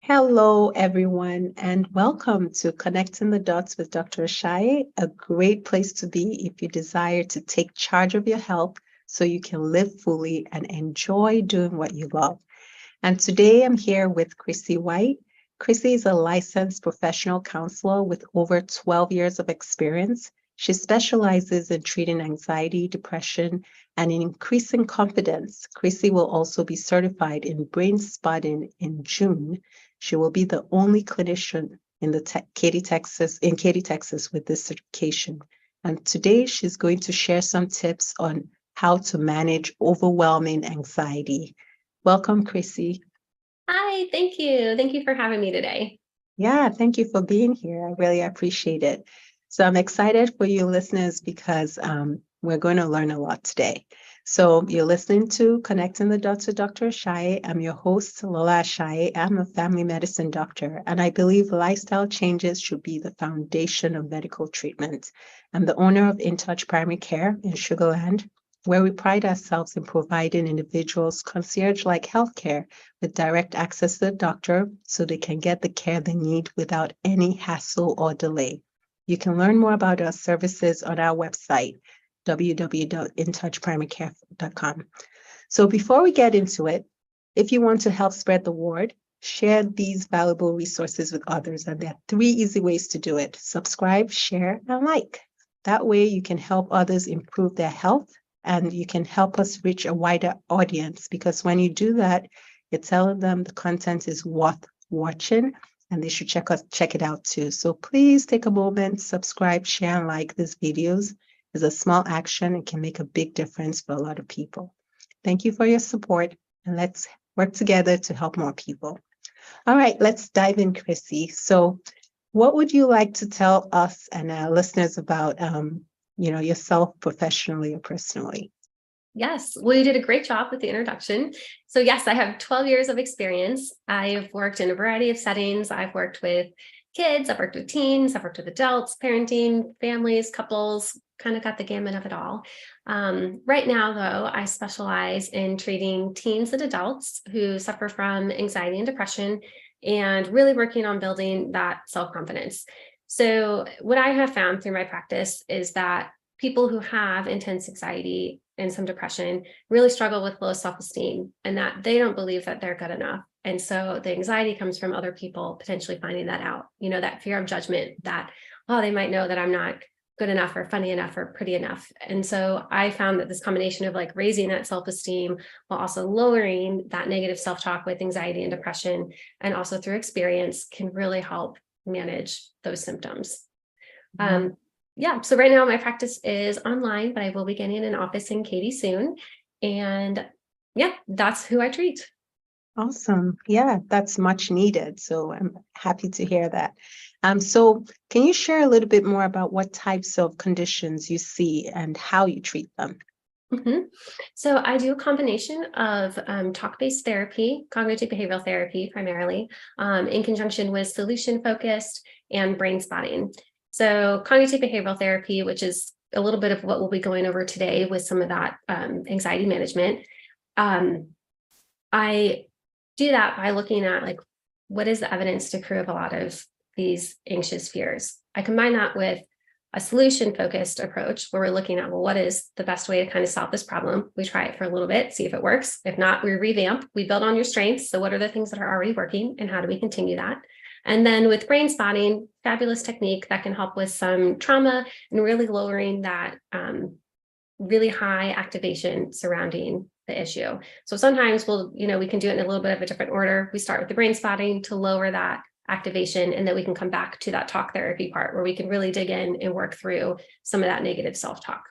Hello, everyone, and welcome to Connecting the Dots with Dr. Ashaye, a great place to be if you desire to take charge of your health so you can live fully and enjoy doing what you love. And today I'm here with Krissy White. Krissy is a licensed professional counselor with over 12 years of experience. She specializes in treating anxiety, depression, and in increasing confidence. Krissy will also be certified in brain spotting in June. She will be the only clinician in Katy, Texas with this certification. And today she's going to share some tips on how to manage overwhelming anxiety. Welcome, Krissy. Hi, thank you. Thank you for having me today. Yeah, thank you for being here. I really appreciate it. So I'm excited for you listeners because we're going to learn a lot today. So you're listening to Connecting the Dots with Dr. Ashaye. I'm your host, Lola Ashaye. I'm a family medicine doctor, and I believe lifestyle changes should be the foundation of medical treatment. I'm the owner of InTouch Primary Care in Sugar Land, where we pride ourselves in providing individuals concierge-like healthcare with direct access to the doctor so they can get the care they need without any hassle or delay. You can learn more about our services on our website, www.intouchprimarycare.com. So before we get into it, if you want to help spread the word, share these valuable resources with others. And there are 3 easy ways to do it: subscribe, share, and like. That way you can help others improve their health and you can help us reach a wider audience, because when you do that, you're telling them the content is worth watching and they should check it out too. So please take a moment, subscribe, share, and like these videos. It's a small action. It can make a big difference for a lot of people. Thank you for your support, and let's work together to help more people. All right, let's dive in, Krissy. So what would you like to tell us and our listeners about yourself professionally or personally? Yes, well, you did a great job with the introduction. So yes, I have 12 years of experience. I've worked in a variety of settings. I've worked with kids, I've worked with teens, I've worked with adults, parenting, families, couples, kind of got the gamut of it all. Right now, though, I specialize in treating teens and adults who suffer from anxiety and depression and really working on building that self-confidence. So what I have found through my practice is that people who have intense anxiety and some depression really struggle with low self-esteem and that they don't believe that they're good enough. And so the anxiety comes from other people potentially finding that out, that fear of judgment that, oh, they might know that I'm not good enough or funny enough or pretty enough. And so I found that this combination of like raising that self-esteem while also lowering that negative self-talk with anxiety and depression, and also through experience, can really help manage those symptoms. So right now my practice is online, but I will be getting an office in Katy soon. And that's who I treat. Awesome. Yeah, that's much needed. So I'm happy to hear that. So can you share a little bit more about what types of conditions you see and how you treat them? So I do a combination of talk-based therapy, cognitive behavioral therapy primarily, in conjunction with solution-focused and brain spotting. So cognitive behavioral therapy, which is a little bit of what we'll be going over today with some of that anxiety management. I do that by looking at like, what is the evidence to prove a lot of these anxious fears? I combine that with a solution-focused approach where we're looking at, well, what is the best way to kind of solve this problem? We try it for a little bit, see if it works. If not, we revamp, we build on your strengths. So what are the things that are already working and how do we continue that? And then with brain spotting, fabulous technique that can help with some trauma and really lowering that really high activation surrounding the issue. So sometimes we can do it in a little bit of a different order. We start with the brain spotting to lower that activation, and then we can come back to that talk therapy part where we can really dig in and work through some of that negative self-talk.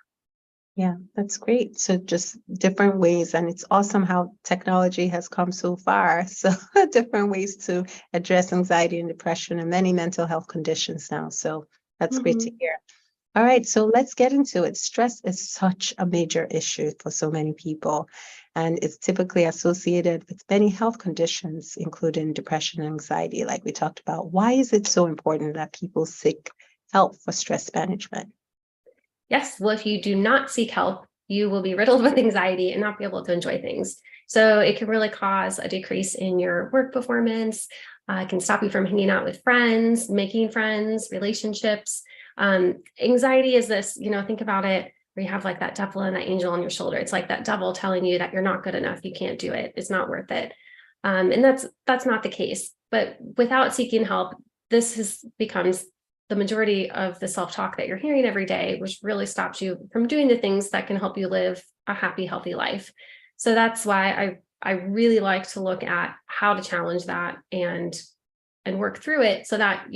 Yeah, that's great. So just different ways. And it's awesome how technology has come so far. So different ways to address anxiety and depression and many mental health conditions now. So that's great to hear. All right, so let's get into it. Stress is such a major issue for so many people, and it's typically associated with many health conditions, including depression and anxiety, like we talked about. Why is it so important that people seek help for stress management? Yes, well, if you do not seek help, you will be riddled with anxiety and not be able to enjoy things. So it can really cause a decrease in your work performance, It can stop you from hanging out with friends, making friends, relationships. Anxiety is this, think about it, where you have like that devil and that angel on your shoulder. It's like that devil telling you that you're not good enough. You can't do it. It's not worth it. And that's not the case. But without seeking help, this becomes the majority of the self-talk that you're hearing every day, which really stops you from doing the things that can help you live a happy, healthy life. So that's why I really like to look at how to challenge that and work through it, so that,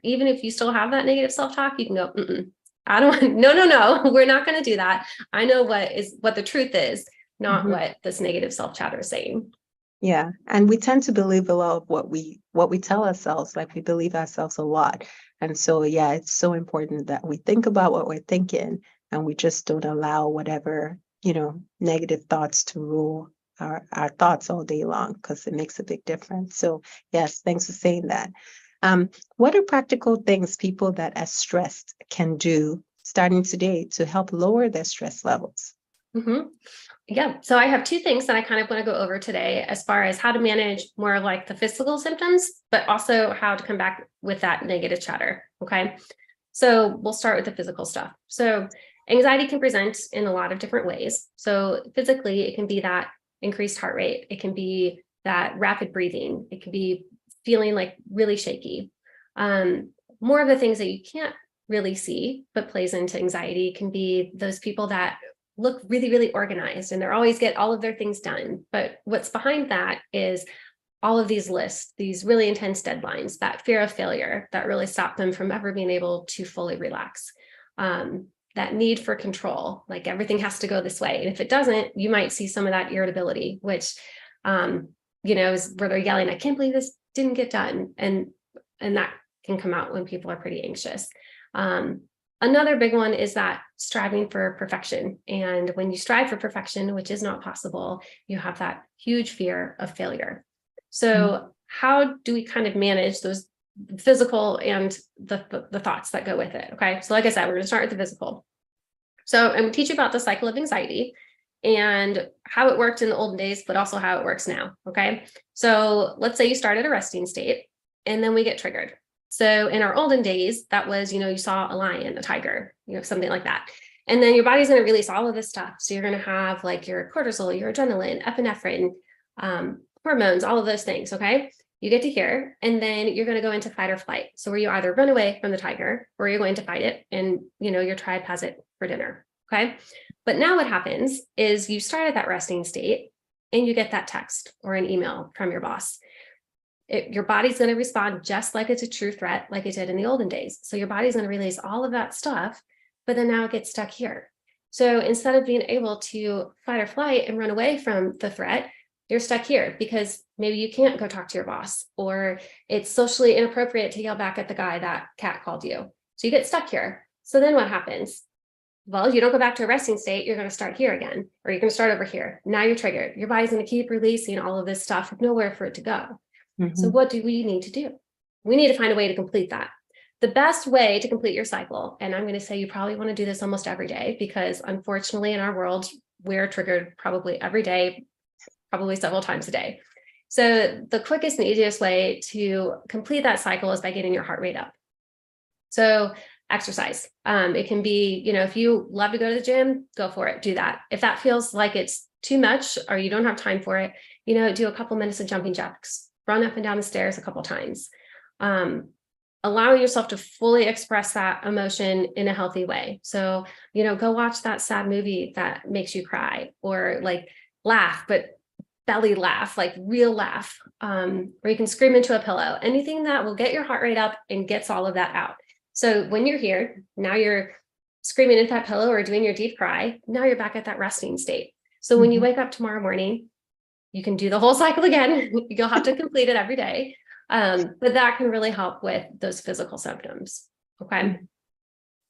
even if you still have that negative self-talk, you can go, I don't, no, we're not going to do that. I know what the truth is, not what this negative self-chatter is saying. Yeah. And we tend to believe a lot of what we tell ourselves, like we believe ourselves a lot. And so, yeah, it's so important that we think about what we're thinking and we just don't allow whatever, negative thoughts to rule our thoughts all day long, because it makes a big difference. So yes, thanks for saying that. What are practical things people that are stressed can do starting today to help lower their stress levels? Yeah. So I have two things that I kind of want to go over today, as far as how to manage more like the physical symptoms, but also how to come back with that negative chatter. Okay. So we'll start with the physical stuff. So anxiety can present in a lot of different ways. So physically, it can be that increased heart rate. It can be that rapid breathing. It can be feeling like really shaky. More of the things that you can't really see, but plays into anxiety, can be those people that look really, really organized and they're always get all of their things done. But what's behind that is all of these lists, these really intense deadlines, that fear of failure that really stop them from ever being able to fully relax. That need for control, like everything has to go this way. And if it doesn't, you might see some of that irritability, which, is where they're yelling, I can't believe this didn't get done. And that can come out when people are pretty anxious. Another big one is that striving for perfection. And when you strive for perfection, which is not possible, you have that huge fear of failure. So how do we kind of manage those physical and the thoughts that go with it? Okay. So like I said, we're going to start with the physical. So I'm going to teach you about the cycle of anxiety and how it worked in the olden days, but also how it works now. Okay. So let's say you start at a resting state and then we get triggered. So in our olden days, that was, you saw a lion, a tiger, something like that. And then your body's going to release all of this stuff. So you're going to have like your cortisol, your adrenaline, epinephrine, hormones, all of those things. Okay. You get to here, and then you're going to go into fight or flight. So where you either run away from the tiger or you're going to fight it. And, your tribe has it for dinner. Okay. But now what happens is you start at that resting state and you get that text or an email from your boss. Your body's going to respond just like it's a true threat, like it did in the olden days. So your body's going to release all of that stuff, but then now it gets stuck here. So instead of being able to fight or flight and run away from the threat, you're stuck here because maybe you can't go talk to your boss, or it's socially inappropriate to yell back at the guy that cat called you. So you get stuck here. So then what happens? Well, you don't go back to a resting state. You're going to start here again, or you're going to start over here. Now you're triggered. Your body's going to keep releasing all of this stuff with nowhere for it to go. So what do we need to do? We need to find a way to complete that. The best way to complete your cycle, and I'm going to say you probably want to do this almost every day, because unfortunately in our world, we're triggered probably every day, probably several times a day. So the quickest and easiest way to complete that cycle is by getting your heart rate up. So exercise. It can be, if you love to go to the gym, go for it, do that. If that feels like it's too much or you don't have time for it, do a couple minutes of jumping jacks. Run up and down the stairs a couple times. Allowing yourself to fully express that emotion in a healthy way. So, go watch that sad movie that makes you cry, or like laugh, but belly laugh, like real laugh. Or you can scream into a pillow, anything that will get your heart rate up and gets all of that out. So when you're here, now you're screaming into that pillow or doing your deep cry. Now you're back at that resting state. So when you wake up tomorrow morning, you can do the whole cycle again. You'll have to complete it every day. But that can really help with those physical symptoms. Okay.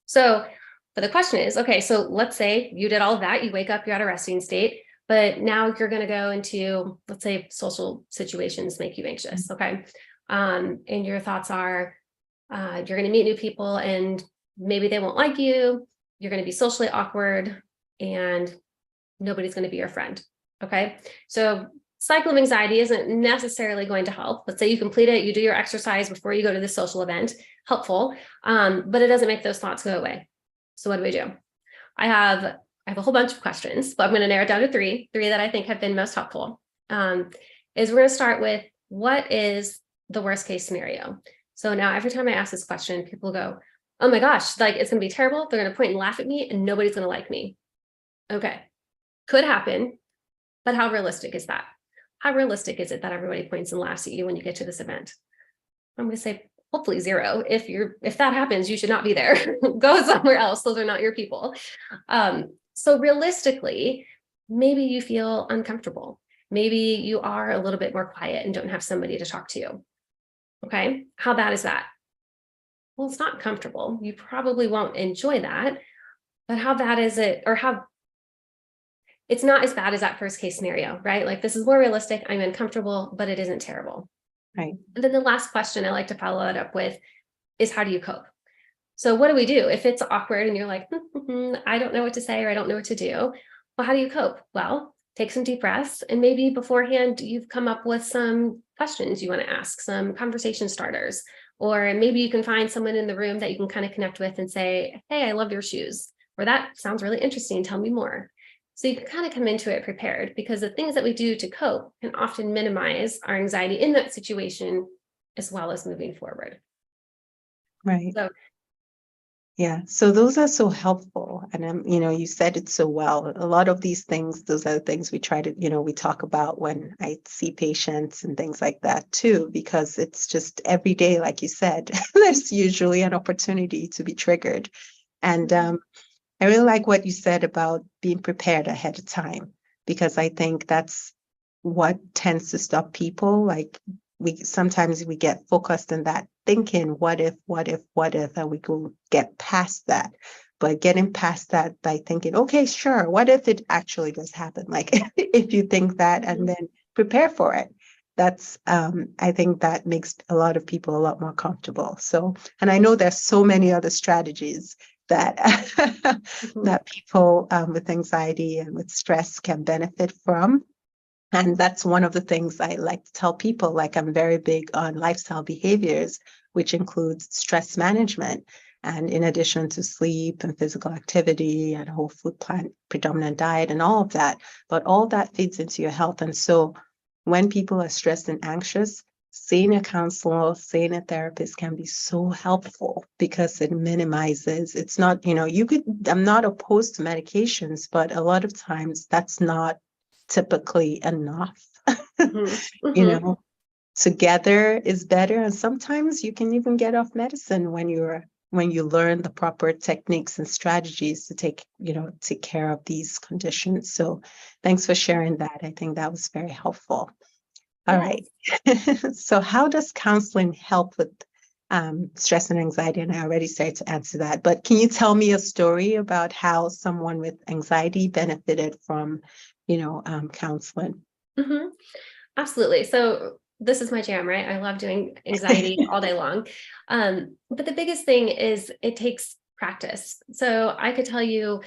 So, but the question is, okay, so let's say you did all of that, you wake up, you're at a resting state, but now you're going to go into, let's say, social situations make you anxious. Okay. And your thoughts are, you're going to meet new people and maybe they won't like you. You're going to be socially awkward and nobody's going to be your friend. Okay. So cycle of anxiety isn't necessarily going to help. Let's say you complete it, you do your exercise before you go to the social event, helpful, but it doesn't make those thoughts go away. So what do? I have a whole bunch of questions, but I'm going to narrow it down to three that I think have been most helpful. Is we're going to start with, what is the worst case scenario? So now every time I ask this question, people go, oh my gosh, like it's going to be terrible. They're going to point and laugh at me and nobody's going to like me. Okay. Could happen, but how realistic is that? How realistic is it that everybody points and laughs at you when you get to this event? I'm going to say hopefully 0. If that happens, you should not be there. Go somewhere else. Those are not your people. So realistically, maybe you feel uncomfortable. Maybe you are a little bit more quiet and don't have somebody to talk to. Okay. How bad is that? Well, it's not comfortable. You probably won't enjoy that, but how bad is it? Or it's not as bad as that first case scenario, right? Like, this is more realistic. I'm uncomfortable, but it isn't terrible. Right. And then the last question I like to follow it up with is, how do you cope? So what do we do if it's awkward and you're like, I don't know what to say, or I don't know what to do? Well, how do you cope? Well, take some deep breaths, and maybe beforehand you've come up with some questions you want to ask, some conversation starters, or maybe you can find someone in the room that you can kind of connect with and say, hey, I love your shoes, or that sounds really interesting, tell me more. So you can kind of come into it prepared, because the things that we do to cope can often minimize our anxiety in that situation, as well as moving forward. Right. So yeah. So those are so helpful. And, you said it so well. A lot of these things, those are the things we try to, we talk about when I see patients and things like that too, because it's just every day, like you said, there's usually an opportunity to be triggered. And I really like what you said about being prepared ahead of time, because I think that's what tends to stop people. Like, sometimes we get focused in that thinking, what if, and we go get past that. But getting past that by thinking, okay, sure, what if it actually does happen? Like, if you think that and then prepare for it, that's, I think that makes a lot of people a lot more comfortable. So, and I know there's so many other strategies that that people with anxiety and with stress can benefit from. And that's one of the things I like to tell people. Like, I'm very big on lifestyle behaviors, which includes stress management. And in addition to sleep and physical activity and whole food plant predominant diet and all of that, but all that feeds into your health. And so when people are stressed and anxious, seeing a counselor, seeing a therapist can be so helpful, because it minimizes, it's not, I'm not opposed to medications, but a lot of times that's not typically enough. Together is better. And sometimes you can even get off medicine when you learn the proper techniques and strategies to take care of these conditions. So thanks for sharing that. I think that was very helpful. All right. So how does counseling help with stress and anxiety? And I already started to answer that, but can you tell me a story about how someone with anxiety benefited from counseling? Absolutely. So this is my jam, right? I love doing anxiety all day long. But the biggest thing is it takes practice. So I could tell you,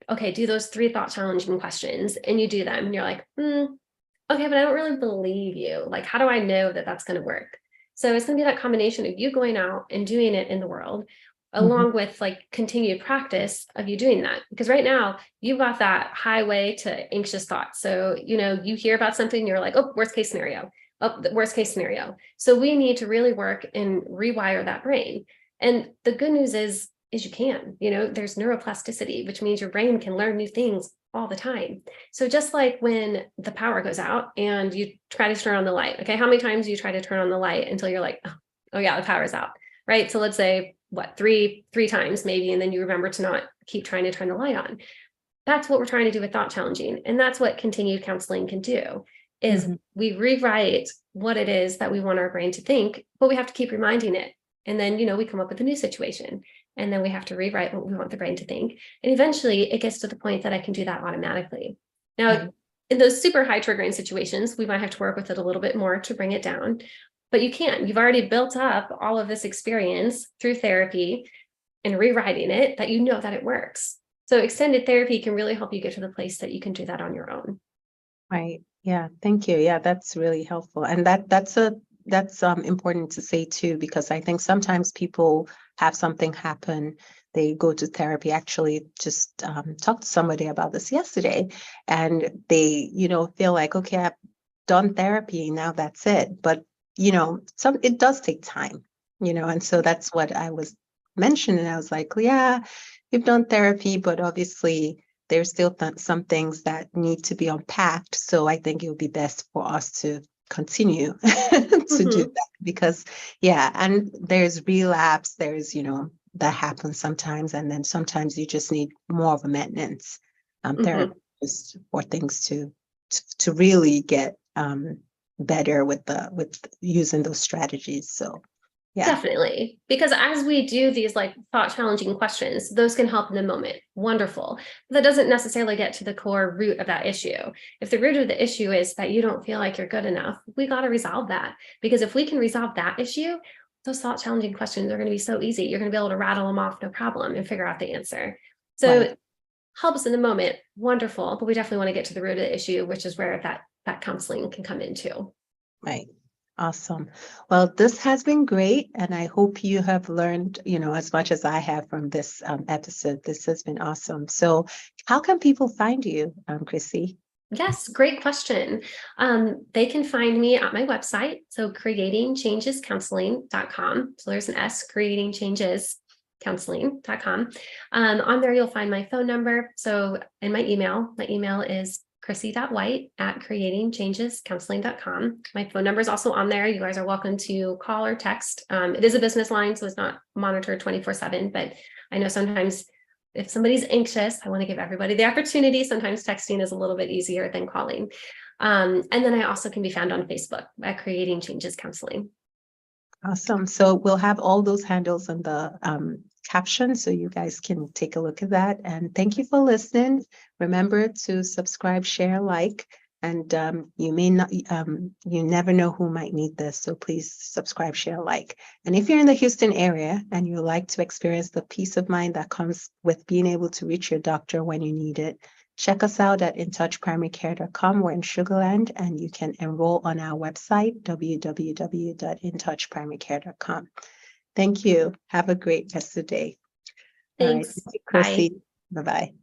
okay, do those 3 thought challenging questions, and you do them and you're like, okay, but I don't really believe you. Like, how do I know that that's going to work? So it's going to be that combination of you going out and doing it in the world, along with like continued practice of you doing that. Because right now you've got that highway to anxious thoughts. So, you hear about something, you're like, oh, worst case scenario. Oh, the worst case scenario. So we need to really work and rewire that brain. And the good news is you can, there's neuroplasticity, which means your brain can learn new things all the time. So just like when the power goes out and you try to turn on the light, okay, how many times do you try to turn on the light until you're like, oh yeah, the power's out, right? So let's say three times maybe, and then you remember to not keep trying to turn the light on. That's what we're trying to do with thought challenging. And that's what continued counseling can do, is we rewrite what it is that we want our brain to think, but we have to keep reminding it. And then, we come up with a new situation, and then we have to rewrite what we want the brain to think. And eventually it gets to the point that I can do that automatically. Now, in those super high triggering situations, we might have to work with it a little bit more to bring it down, but you've already built up all of this experience through therapy and rewriting it, that that it works. So extended therapy can really help you get to the place that you can do that on your own. Right. Yeah, thank you. Yeah, that's really helpful. And that's important to say too, because I think sometimes people have something happen, they go to therapy. Actually, just talked to somebody about this yesterday, and they, feel like, okay, I've done therapy, now that's it. But it does take time, and so that's what I was mentioning. I was like, yeah, you've done therapy, but obviously there's still some things that need to be unpacked. So I think it would be best for us to continue to do Mhm. that because, yeah, and there's relapse, there's, that happens sometimes. And then sometimes you just need more of a maintenance Mhm. therapist for things to really get better with using those strategies. So, yeah, Definitely. Because as we do these like thought challenging questions, those can help in the moment. Wonderful. But that doesn't necessarily get to the core root of that issue. If the root of the issue is that you don't feel like you're good enough, we got to resolve that. Because if we can resolve that issue, those thought challenging questions are going to be so easy. You're going to be able to rattle them off, no problem, and figure out the answer. right. So help us in the moment. Wonderful. But we definitely want to get to the root of the issue, which is where that counseling can come into. Right. Awesome. Well, this has been great, and I hope you have learned, as much as I have from this episode. This has been awesome. So, how can people find you, Krissy? Yes, great question. They can find me at my website. So creatingchangescounseling.com. So there's an S, creatingchangescounseling.com. On there, you'll find my phone number. So and my email is Krissy.white@creatingchangescounseling.com. My phone number is also on there. You guys are welcome to call or text. It is a business line, so it's not monitored 24/7, but I know sometimes if somebody's anxious, I want to give everybody the opportunity. Sometimes texting is a little bit easier than calling. And then I also can be found on Facebook at Creating Changes Counseling. Awesome. So we'll have all those handles in the caption so you guys can take a look at that. And thank you for listening. Remember to subscribe, share, like, and you never know who might need this. So please subscribe, share, like. And if you're in the Houston area and you like to experience the peace of mind that comes with being able to reach your doctor when you need it, check us out at InTouchPrimaryCare.com. We're in Sugarland, and you can enroll on our website, www.InTouchPrimaryCare.com. Thank you. Have a great rest of the day. All right. Thanks. Thank you, Bye. Krissy. Bye-bye.